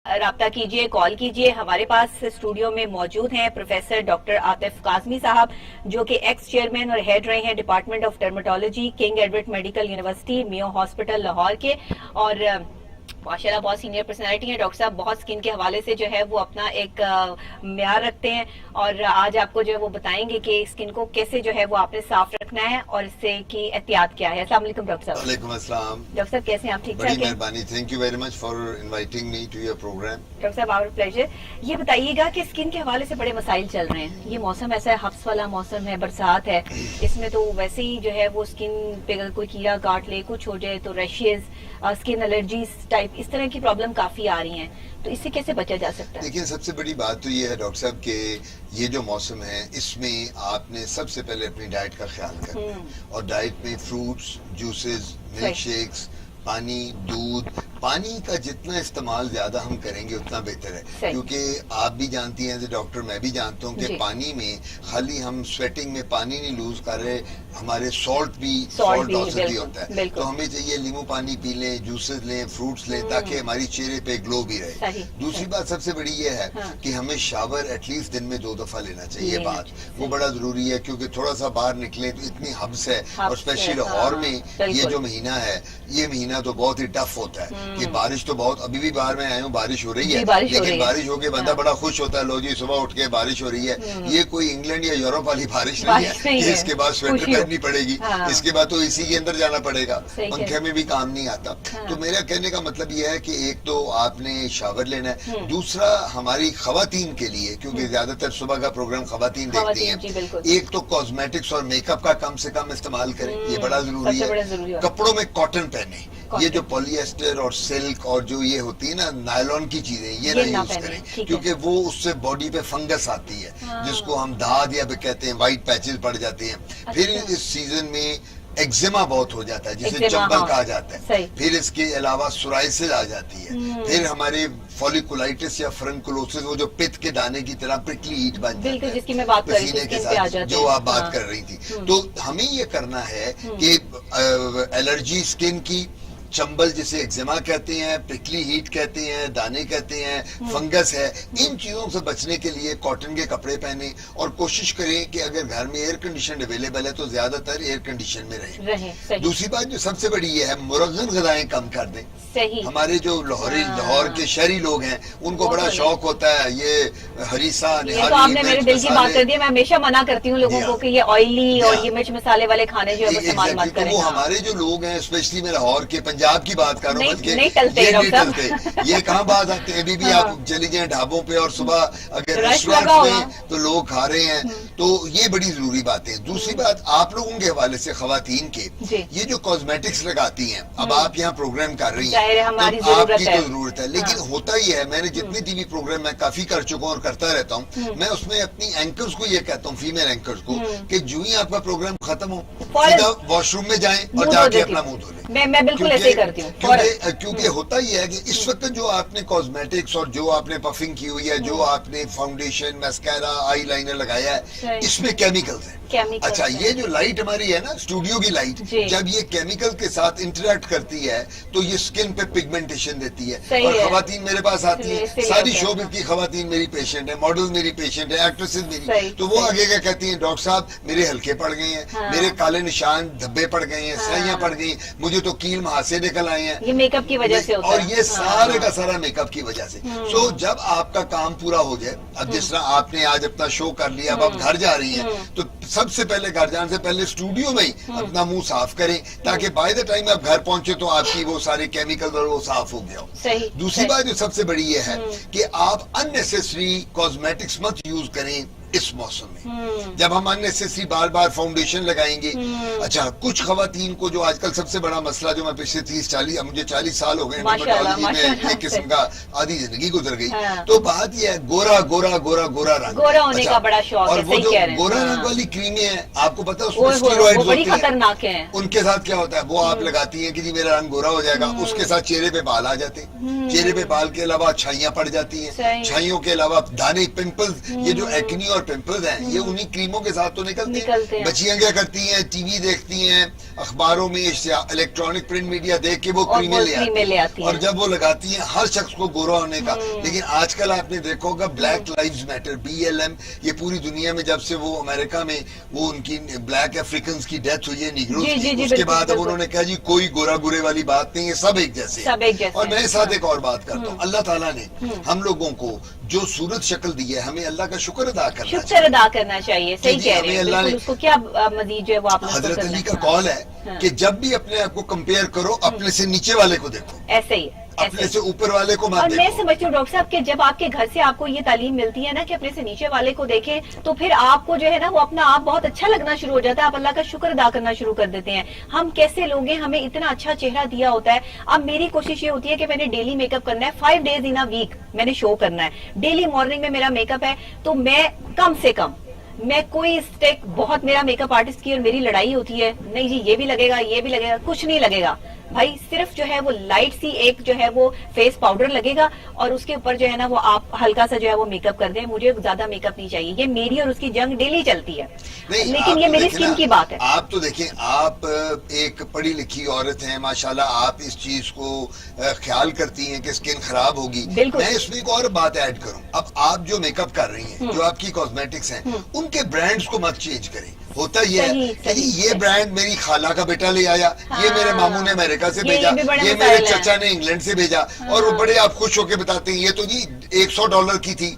رابطہ کیجئے, کال کیجئے. ہمارے پاس اسٹوڈیو میں موجود ہیں پروفیسر ڈاکٹر عاطف کاظمی صاحب, جو کہ ایکس چیئرمین اور ہیڈ رہے ہیں department of dermatology king Edward medical university mu hospital Lahore کے, اور ماشاءاللہ بہت سینئر پرسنالٹی ہیں. ڈاکٹر صاحب بہت اسکن کے حوالے سے جو ہے وہ اپنا ایک معیار رکھتے ہیں, اور آج آپ کو جو ہے وہ بتائیں گے کہ اسکن کو کیسے جو ہے وہ آپ نے صاف رکھنا ہے اور اس سے کی احتیاط کیا ہے. السلام علیکم ڈاکٹر صاحب. وعلیکم السلام. ڈاکٹر صاحب کیسے ہیں آپ؟ ٹھیک ٹھاک بڑی ہیں؟ مہربانی, thank you very much for inviting me to your program. Doctor صاحب آور پلیجر. یہ بتائیے گا کہ اسکن کے حوالے سے بڑے مسائل چل رہے ہیں. یہ موسم ایسا ہے, حبس والا موسم ہے, برسات ہے, اس میں تو ویسے ہی جو ہے وہ اسکن پہ کوئی کیڑا کاٹ لے, کچھ ہو جائے تو ریشز, اسکن الرجیز ٹائپ اس طرح کی پرابلم کافی آ رہی ہیں, تو اس سے کیسے بچا جا سکتا ہے؟ دیکھیں, سب سے بڑی بات تو یہ ہے ڈاکٹر صاحب کہ یہ جو موسم ہے اس میں آپ نے سب سے پہلے اپنی ڈائٹ کا خیال کرنا ہے, اور ڈائٹ میں فروٹس, جوسز, ملک شیکس, پانی, دودھ. پانی کا جتنا استعمال زیادہ ہم کریں گے اتنا بہتر ہے, کیونکہ آپ بھی جانتی ہیں ڈاکٹر, میں بھی جانتا ہوں کہ پانی میں خالی ہم سویٹنگ میں پانی نہیں لوز کر رہے, ہمارے سالٹ بھی ہوتا ہے. تو ہمیں چاہیے لیمو پانی پی لیں, جوسز لیں, فروٹس لیں, تاکہ ہماری چہرے پہ گلو بھی رہے. دوسری بات سب سے بڑی یہ ہے کہ ہمیں شاور ایٹ لیسٹ دن میں 2 دفعہ لینا چاہیے. بات وہ بڑا ضروری ہے, کیونکہ تھوڑا سا باہر نکلیں تو اتنی حبس ہے, اور اسپیشلی لاہور میں یہ جو مہینہ ہے, یہ مہینہ تو بہت ہی ٹف ہوتا ہے کہ بارش تو بہت, ابھی بھی باہر میں آئے ہوں بارش ہو رہی ہے, لیکن بارش ہو کے بندہ بڑا خوش ہوتا ہے, لو جی صبح اٹھ کے بارش ہو رہی ہے. یہ کوئی انگلینڈ یا یورپ والی بارش نہیں ہے کہ اس کے بعد سویٹر پہننی پڑے گی, اس کے بعد تو اسی کے اندر جانا پڑے گا, پنکھے میں بھی کام نہیں آتا. تو میرا کہنے کا مطلب یہ ہے کہ ایک تو آپ نے شاور لینا ہے, دوسرا ہماری خواتین کے لیے, کیونکہ زیادہ تر صبح کا پروگرام خواتین دیکھتی ہیں, ایک تو کاسمیٹکس اور میک اپ کا کم سے کم استعمال کریں, یہ بڑا ضروری ہے. کپڑوں میں کاٹن پہنے, یہ جو پولی ایسٹر اور سلک اور جو یہ ہوتی ہے نا نائلون کی چیزیں, یہ نہ یوز کریں, کیونکہ وہ اس سے باڈی پہ فنگس آتی ہے, جس کو ہم داد یا کہتے ہیں, وائٹ پیچز پڑ جاتے ہیں. پھر اس سیزن میں ایگزیما بہت ہو جاتا ہے جسے چمبل کہا جاتا ہے. پھر اس کے علاوہ سورائسس آ جاتی ہے. پھر ہمارے فولیکولائٹس یا فرنکولوسس, وہ جو پت کے دانے کی طرح پرکلی ہیٹ بن جاتا ہے, جس کی میں بات کر رہی تھی, جو آپ بات کر رہی تھی. تو ہمیں یہ کرنا ہے کہ الرجی اسکن کی, چمبل جسے ایگزیما کہتے ہیں, پرکلی ہیٹ کہتے ہیں, دانے کہتے ہیں, فنگس ہے, ان چیزوں سے بچنے کے لیے کاٹن کے کپڑے پہنیں, اور کوشش کریں کہ اگر گھر میں ایئر کنڈیشن اویلیبل ہے تو زیادہ تر ایئر کنڈیشن میں رہیں. دوسری بات جو سب سے بڑی یہ ہے, مرغن غذائیں کم کر دیں. ہمارے جو لاہور کے شہری لوگ ہیں ان کو بڑا شوق ہوتا ہے یہ ہریسہ, نہاری. آپ نے میرے دل کی بات کر دی. میں ہمیشہ منع کرتی ہوں لوگوں کو کہ یہ آئلی اور یہ مرچ مسالے والے کھانے جو ہے استعمال مت کریں. وہ ہمارے جو لوگ ہیں, اسپیشلی میں لاہور کے, پنجاب کی بات کر رہا ہوں, یہ نہیں ٹلتے, یہ کہاں بات آتے ہیں. ابھی بھی آپ چلی جائیں ڈھابوں پہ, اور صبح اگر ریسٹورینٹ میں تو لوگ کھا رہے ہیں, تو یہ بڑی ضروری بات ہے. دوسری بات آپ لوگوں کے حوالے سے خواتین کے, یہ جو کاسمیٹکس لگاتی ہیں, اب آپ یہاں پروگرام کر رہی ہیں, آپ کی تو ضرورت ہے, لیکن ہوتا ہی ہے, میں نے جتنے ٹی وی پروگرام میں کافی کر چکا ہوں اور کرتا رہتا ہوں, میں اس میں اپنی اینکرز کو یہ کہتا ہوں, فیمیل اینکرز کو, کہ جو ہی آپ کا پروگرام ختم ہو سیدھا واش روم میں جائیں اور جا کے اپنا منہ دھو لیں. میں بالکل ایسے ہی کرتی ہوں, کیونکہ ہوتا ہی ہے کہ اس وقت جو آپ نے کاسمیٹکس اور جو آپ نے پفنگ کی ہوئی ہے, جو آپ نے فاؤنڈیشن, میسکارا, آئی لائنر لگایا ہے, اس میں کیمیکلز ہیں. اچھا, یہ جو لائٹ ہماری ہے نا, اسٹوڈیو کی لائٹ, جب یہ کیمیکل کے ساتھ انٹریکٹ کرتی ہے تو یہ اسکن پہ پگمنٹیشن دیتی ہے. اور خواتین میرے پاس آتی ہیں, ساری شوبز کی خواتین میری پیشنٹ ہے, ماڈل میری پیشنٹ ہے, ایکٹریسز میری, تو وہ آگے کیا کہتی ہیں, ڈاکٹر صاحب میرے ہلکے پڑ گئے ہیں, میرے کالے نشان دھبے پڑ گئے ہیں, سیاں پڑ گئی, مجھے تو کیل مہاسے نکل آئے ہیں. یہ میک اپ کی وجہ سے ہوتا ہے, اور یہ سارے کا سارا میک اپ کی وجہ سے. سو جب آپ کا کام پورا ہو جائے, اب جس طرح آپ نے آج اپنا شو کر لیا, اب آپ گھر جا رہی ہیں, تو سب سے پہلے گھر جانے سے پہلے اسٹوڈیو میں ہی اپنا منہ صاف کریں, تاکہ بائی دا ٹائم آپ گھر پہنچے تو آپ کی وہ سارے کیمیکل اور وہ صاف ہو گیا ہو. دوسری بات جو سب سے بڑی یہ ہے کہ آپ اننیسیسری کاسمیٹکس مت یوز کریں اس موسم میں. جب ہم اننیسیسری بار بار فاؤنڈیشن لگائیں گے, اچھا کچھ خواتین کو جو آج کل سب سے بڑا مسئلہ, جو میں پچھلے 30-40 مجھے 40 سال ہو گئے ڈرمیٹولوجی میں, ایک قسم کا آدھی زندگی گزر گئی, تو بات یہ ہے گورا گورا گورا گورا رنگ, گورا ہونے کا بڑا شوق ہے. اور وہ جو گورا رنگ والی کریمیں ہیں, آپ کو پتا ہے اس میں اسٹیرائڈز ہوتے ہیں, ان کے ساتھ کیا ہوتا ہے, وہ آپ لگاتی ہیں کہ جی میرا رنگ گورا ہو جائے گا, اس کے ساتھ چہرے پہ بال آ جاتے ہیں, چہرے پہ بال کے علاوہ چھائیاں پڑ جاتی ہیں, چھائیوں کے علاوہ دانے, پمپلز, یہ جو ایکنی اور اور پمپلز ہیں یہ انہی کریموں کے ساتھ تو نکلتے ہیں. بچیاں کیا کرتی ہیں, ٹی وی دیکھتی ہیں, اخباروں میں الیکٹرانک پرنٹ میڈیا دیکھ کے وہ کریمیں لے آتی ہیں, اور جب وہ لگاتی ہیں ہر شخص کو گورا ہونے کا. لیکن آج کل آپ نے دیکھا ہوگا بلیک لائیوز میٹر, BLM, یہ پوری دنیا میں جب سے وہ امریکہ میں وہ ان کی بلیک افریکنز کی ڈیتھ ہوئی ہے, نیگروز کی, اس کے بعد اب انہوں نے کہا جی کوئی گورا گورے والی بات نہیں ہے, سب ایک جیسے. اور میں ساتھ ایک اور بات کرتا ہوں, اللہ تعالیٰ نے ہم لوگوں کو جو صورت شکل دی ہے ہمیں اللہ کا شکر ادا کرنا چاہیے. صحیح کہہ رہے ہیں, بالکل. اس کو کیا مزید جو ہے وہ حضرت علی کا قول ہے کہ جب بھی اپنے آپ کو کمپیئر کرو اپنے سے نیچے والے کو دیکھو, ایسے ہی اپنے سے اوپر والے کو مت دیکھو. اور میں سمجھتی ہوں ڈاکٹر صاحب کہ جب آپ کے گھر سے آپ کو یہ تعلیم ملتی ہے نا کہ اپنے سے نیچے والے کو دیکھیں, تو پھر آپ کو جو ہے نا وہ اپنا آپ بہت اچھا لگنا شروع ہو جاتا ہے, آپ اللہ کا شکر ادا کرنا شروع کر دیتے ہیں. ہم کیسے لوگ ہیں, ہمیں اتنا اچھا چہرہ دیا ہوتا ہے. اب میری کوشش یہ ہوتی ہے کہ میں نے ڈیلی میک اپ کرنا ہے, 5 days in a week میں نے شو کرنا ہے, ڈیلی مارننگ میں میرا میک اپ ہے, تو میں کم سے کم میں کوئی اسٹیک بہت میرا میک اپ آرٹسٹ کی اور میری لڑائی ہوتی ہے, نہیں جی یہ بھی لگے گا یہ بھی لگے گا, کچھ نہیں لگے گا بھائی, صرف جو ہے وہ لائٹ سی ایک جو ہے وہ فیس پاؤڈر لگے گا اور اس کے اوپر جو ہے نا وہ آپ ہلکا سا جو ہے وہ میک اپ کر دیں. مجھے زیادہ میک اپ نہیں چاہیے, یہ میری اور اس کی جنگ ڈیلی چلتی ہے, لیکن یہ میری اسکن کی بات ہے. آپ تو دیکھیں, آپ ایک پڑھی لکھی عورت ہیں ماشاءاللہ, آپ اس چیز کو خیال کرتی ہیں کہ اسکن خراب ہوگی. میں اس میں ایک اور بات ایڈ کروں, اب آپ جو میک اپ کر رہی ہیں, جو آپ کی کاسمیٹکس ہیں, ان کے برانڈز کو مت چینج کریں. ہوتا یہ ہے کہ یہ برانڈ میری خالہ کا بیٹا لے آیا, یہ میرے ماموں نے امریکہ سے بھیجا, یہ میرے چچا نے انگلینڈ سے بھیجا, اور وہ بڑے آپ خوش ہو کے بتاتے ہیں یہ تو جی $100 کی تھی,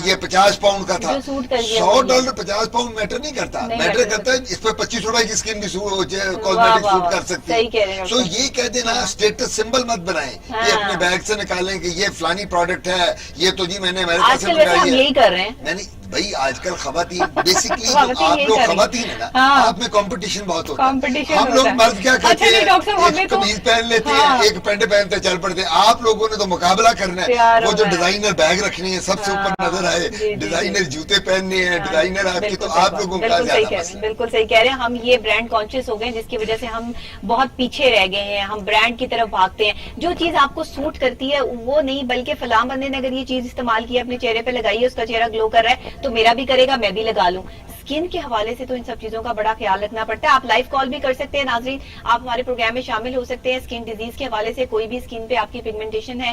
یہ 50 پاؤنڈ کا تھا. $100 50 پاؤنڈ میٹر نہیں کرتا, میٹر کرتا ہے اس پہ 25 روپے کی اسکن بھی کاسمیٹک سوٹ کر سکتی ہے. سو یہ کہہ دینا اسٹیٹس سمبل مت بنائیں, یہ اپنے بیگ سے نکالیں کہ یہ فلانی پروڈکٹ ہے, یہ تو جی میں نے امریکہ سے منگائی ہے. یہی کر رہے ہیں میں نے بھائی آج کل خواتین بیسکلی آپ لوگ خواتین ہیں نا, آپ میں کمپٹیشن بہت ہوتا ہے. ہم لوگ مرد کیا کرتے ہیں, ایک قمیض پہن لیتے ہیں, ایک پینٹ پہنتے چل پڑتے ہیں. آپ لوگوں نے تو مقابلہ کرنا ہے, وہ جو ڈیزائنر بیگ رکھنے ہیں سب سے اوپر نظر آئے, ڈیزائنر جوتے پہننے ہیں, ڈیزائنر آپ کی, تو آپ لوگوں کا زیادہ مسئلہ. بالکل صحیح کہہ رہے ہیں, ہم یہ برانڈ کانشیس ہو گئے جس کی وجہ سے ہم بہت پیچھے رہ گئے ہیں, ہم برانڈ کی طرف بھاگتے ہیں. جو چیز آپ کو سوٹ کرتی ہے وہ نہیں, بلکہ فلاں بندے نے اگر یہ چیز استعمال کی اپنے چہرے پہ لگائی ہے, اس کا چہرہ گلو کر رہا ہے, تو میرا بھی کرے گا, میں بھی لگا لوں. اسکن کے حوالے سے تو ان سب چیزوں کا بڑا خیال رکھنا پڑتا ہے. آپ لائیو کال بھی کر سکتے ہیں ناظرین, آپ ہمارے پروگرام میں شامل ہو سکتے ہیں. اسکن ڈیزیز کے حوالے سے کوئی بھی اسکن پہ آپ کی پگمنٹیشن ہے,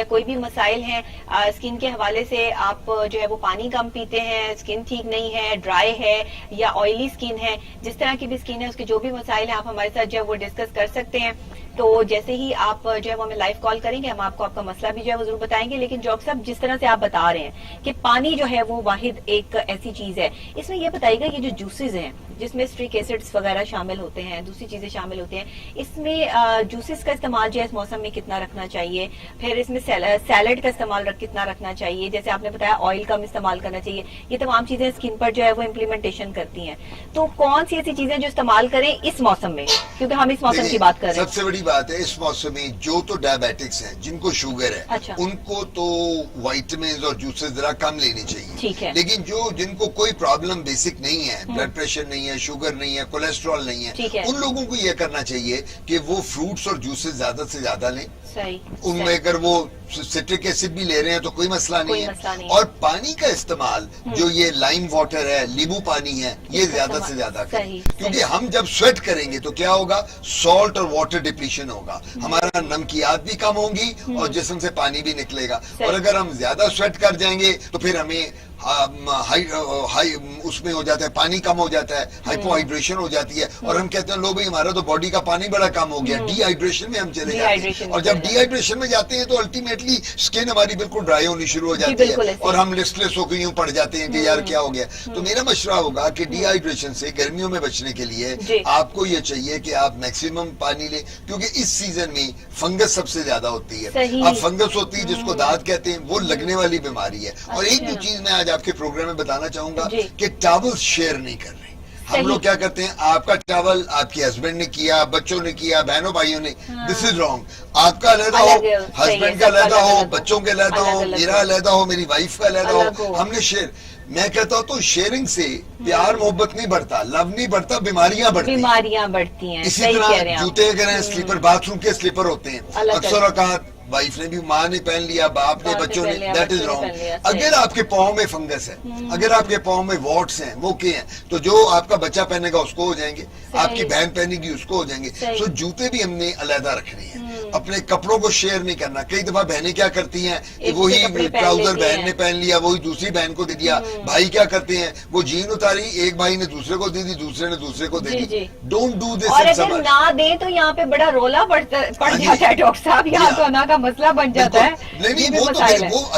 کوئی بھی مسائل ہیں اسکن کے حوالے سے, آپ جو ہے وہ پانی کم پیتے ہیں, اسکن ٹھیک نہیں ہے, ڈرائی ہے یا آئلی اسکن ہے, جس طرح کی بھی اسکن ہے اس کے جو بھی مسائل ہیں آپ ہمارے ساتھ جو ہے وہ ڈسکس کر سکتے ہیں. تو جیسے ہی آپ جو ہے وہ ہمیں لائیو کال کریں گے, ہم آپ کو آپ کا مسئلہ بھی جو ہے وہ ضرور بتائیں گے. لیکن ڈاکٹر صاحب جس طرح سے آپ بتا رہے ہیں کہ پانی جو ہے وہ واحد ایک ایسی چیز ہے, اس میں یہ بتائیے گا یہ جو جوسز ہیں جس میں اسٹرک ایسڈز وغیرہ شامل ہوتے ہیں, دوسری چیزیں شامل ہوتی ہیں, اس میں جوسز کا استعمال جو ہے اس موسم میں کتنا رکھنا چاہیے, پھر اس میں سیلڈ کا استعمال کتنا رکھنا چاہیے, جیسے آپ نے بتایا آئل کم استعمال کرنا چاہیے, یہ تمام چیزیں اسکن پر جو ہے وہ امپلیمنٹیشن کرتی ہیں. تو کون سی ایسی چیزیں جو استعمال کریں اس موسم میں, کیونکہ ہم اس موسم کی بات کر رہے ہیں. سب سے بڑی بات ہے اس موسم میں جو تو ڈائبیٹکس ہیں, جن کو شوگر ہے, ان کو تو وائٹامنز اور جوسز ذرا کم لینی چاہیے. لیکن جن کو کوئی پرابلم بیسک نہیں ہے, بلڈ پریشر نہیں ہے, شوگر نہیں ہے, کولیسٹرول نہیں ہے, ان لوگوں کو یہ کرنا چاہیے کہ وہ فروٹس اور جوسز زیادہ سے زیادہ لیں. ان میں اگر وہ سٹرک ایسڈ بھی لے رہے ہیں تو کوئی مسئلہ نہیں ہے. اور پانی کا استعمال جو یہ لائم واٹر ہے, لیمو پانی ہے, یہ زیادہ سے زیادہ کریں, کیونکہ ہم جب سویٹ کریں گے تو کیا ہوگا, سالٹ اور واٹر ڈپلیشن ہوگا, ہمارا نمکیات بھی کم ہوں گی اور جسم سے پانی بھی نکلے گا. اور اگر ہم زیادہ سویٹ کر جائیں گے تو پھر ہمیں اس میں ہو جاتا ہے, پانی کم ہو جاتا ہے, ہائپو ہائیڈریشن ہو جاتی ہے, اور ہم کہتے ہیں لو بھائی ہمارا تو باڈی کا پانی بڑا کم ہو گیا, ڈی ہائیڈریشن میں ہم چلے جاتے ہیں. اور جب ڈی ہائیڈریشن میں جاتے ہیں تو الٹیمیٹلی اسکن ہماری بالکل ڈرائی ہونی شروع ہو جاتی ہے, اور ہم لسٹلیس ہو کے یوں پڑ جاتے ہیں کہ یار کیا ہو گیا. تو میرا مشورہ ہوگا کہ ڈی ہائیڈریشن سے گرمیوں میں بچنے کے لیے آپ کو یہ چاہیے کہ آپ میکسیمم پانی لیں, کیونکہ اس سیزن میں فنگس سب سے زیادہ ہوتی ہے. اب فنگس ہوتی ہے جس کو داد کہتے ہیں, وہ لگنے والی بیماری ہے. اور ایک جو چیز میں آج آپ کے پروگرام میں بتانا چاہوں گا کہ ٹاول شیئر نہیں کر رہے. ہم لوگ کیا کرتے ہیں, آپ کا ٹاول آپ کے ہسبینڈ نے کیا, بچوں نے کیا, بہنوں بھائیوں نے, دس از رانگ. آپ کا علیحدہ ہو, ہسبینڈ کا علیحدہ ہو, بچوں کے علیحدہ ہو, میرا علیحدہ ہو, میری وائف کا علیحدہ ہو, ہم نے شیئر. میں کہتا ہوں تو شیئرنگ سے پیار محبت نہیں بڑھتا, لو نہیں بڑھتا, بیماریاں بڑھتی ہیں. اسی طرح جوتے اگر ہیں, سلیپر, باتھ روم کے سلیپر ہوتے ہیں, اکثر اوقات وائف نے بھی, ماں نے پہن لیا, باپ نے, بچوں نے, دیٹ از رانگ. اگر آپ کے پاؤں میں فنگس ہے, اگر آپ کے پاؤں میں واٹس ہیں, موقع ہیں, تو جو آپ کا بچہ پہنے گا اس کو ہو جائیں گے, آپ کی بہن پہنے گی اس کو ہو جائیں گے. سو جوتے بھی ہم نے علیحدہ رکھنے ہیں, اپنے کپڑوں کو شیئر نہیں کرنا. کئی دفعہ بہنیں کیا کرتی ہیں, وہی ٹراؤزر بہن نے پہن لیا وہی دوسری بہن کو دے دیا. بھائی کیا کرتے ہیں, وہ جین اتاری, ایک بھائی نے دوسرے کو دے دی, دوسرے نے دوسرے کو دے دی. Don't do this. اور اگر نہ دیں تو یہاں پہ بڑا رولا پڑ جاتا ہے ڈاکٹر صاحب, یہاں تو نا کا مسئلہ بن جاتا ہے. نہیں, وہ تو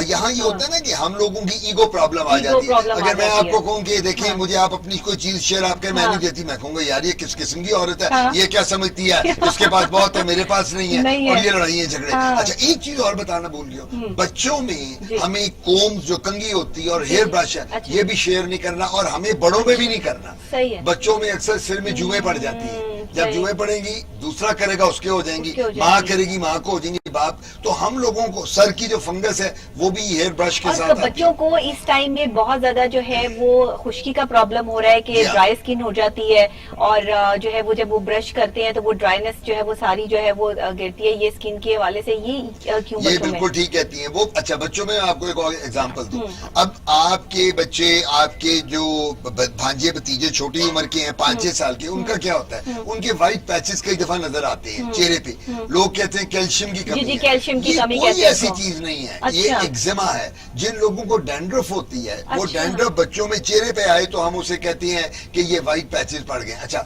یہاں یہ ہوتا ہے نا کہ ہم لوگوں کی ایگو پرابلم آ جاتی ہے. اگر میں آپ کو کہوں کہ دیکھیں مجھے آپ اپنی کوئی چیز شیئر آپ کے میں نہیں دیتی, میں کہوں گا یار یہ کس قسم کی عورت ہے, یہ کیا سمجھتی ہے, اس کے پاس بہت ہے میرے پاس نہیں ہے, اور یہ لڑائیاں جھگڑے. اچھا ایک چیز اور بتانا بھول گیا, بچوں میں ہمیں کومز جو کنگھی ہوتی ہے اور ہیئر برش ہے یہ بھی شیئر نہیں کرنا, اور ہمیں بڑوں میں بھی نہیں کرنا. بچوں میں اکثر سر میں جوئیں پڑ جاتی ہیں, جب جوئیں پڑیں گی دوسرا کرے گا اس کے ہو جائیں گی, ماں کرے گی ماں کو ہو جائیں گی, باپ. تو ہم لوگوں کو سر کی جو فنگس ہے وہ بھی ہیئر برش کے ساتھ. بچوں کو اس ٹائم میں بہت زیادہ جو ہے وہ خشکی کا پرابلم ہو رہا ہے کہ ڈرائی اسکن ہو جاتی ہے, اور جو ہے وہ جب وہ برش کرتے ہیں تو وہ ڈرائینس جو ہے وہ ساری جو ہے وہ گرتی ہے. یہ اسکن کے حوالے سے یہ کیوں یہ بالکل ٹھیک کہتی ہیں وہ. اچھا بچوں میں آپ کو ایک اور ایگزامپل دوں. اب آپ کے بچے, آپ کے جو بھانجے بھتیجے چھوٹی عمر کے ہیں 5-6 سال کے, ان کا کیا ہوتا ہے, ان کے وائٹ پیچز کئی دفعہ نظر آتے ہیں چہرے پہ. لوگ کہتے ہیں کیلشیم کی کمی ہے. کیلشیم کی کمی, کوئی ایسی چیز نہیں ہے, یہ ایگزیما ہے. جن لوگوں کو ڈینڈرف ہوتی ہے وہ ڈینڈرف بچوں میں چہرے پہ آئے تو ہم اسے کہتے ہیں کہ یہ وائٹ پیچز پڑ گئے. اچھا